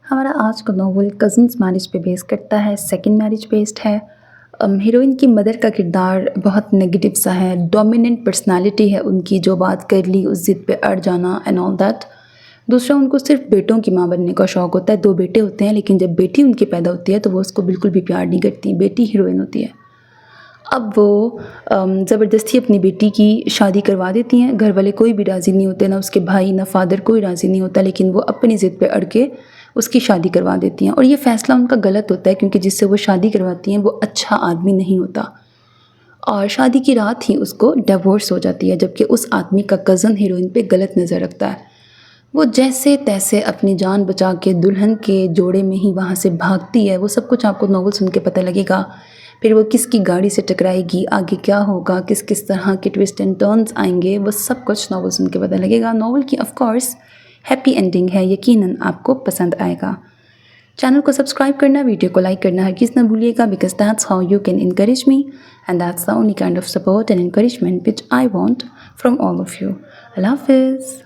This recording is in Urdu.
ہمارا آج کا ناول کزنس میرج پہ بیس کرتا ہے، سیکنڈ میرج بیسڈ ہے۔ ہیروئن کی مدر کا کردار بہت نگیٹو سا ہے، ڈومیننٹ پرسنالٹی ہے ان کی، جو بات کر لی اس ضد پہ اڑ جانا اینڈ آل دیٹ۔ دوسرا، ان کو صرف بیٹوں کی ماں بننے کا شوق ہوتا ہے، 2 بیٹے ہوتے ہیں لیکن جب بیٹی ان کی پیدا ہوتی ہے تو وہ اس کو بالکل بھی پیار نہیں کرتی، بیٹی ہیروئن ہوتی ہے۔ اب وہ زبردستی اپنی بیٹی کی شادی کروا دیتی ہیں، گھر والے کوئی بھی راضی نہیں ہوتے، نہ اس کے بھائی نہ فادر کوئی راضی نہیں ہوتا، لیکن وہ اپنی ضد پہ اڑ کے اس کی شادی کروا دیتی ہیں۔ اور یہ فیصلہ ان کا غلط ہوتا ہے کیونکہ جس سے وہ شادی کرواتی ہیں وہ اچھا آدمی نہیں ہوتا، اور شادی کی رات ہی اس کو ڈیورس ہو جاتی ہے، جبکہ اس آدمی کا کزن ہیروئن پہ غلط نظر رکھتا ہے۔ وہ جیسے تیسے اپنی جان بچا کے دلہن کے جوڑے میں ہی وہاں سے بھاگتی ہے۔ وہ سب کچھ آپ کو ناول سن کے پتہ لگے گا، پھر وہ کس کی گاڑی سے ٹکرائے گی، آگے کیا ہوگا، کس کس طرح کے ٹویسٹ اینڈ ٹرنز آئیں گے، وہ سب کچھ ناول سن کے پتہ لگے گا۔ ناول کی آف کورس ہیپی اینڈنگ ہے، یقیناً آپ کو پسند آئے گا۔ چینل کو سبسکرائب کرنا، ویڈیو کو لائک کرنا ہرگز نہ بھولیے گا، because that's how you can encourage me and that's the only kind of support and encouragement which I want from all of you۔ اللہ حافظ۔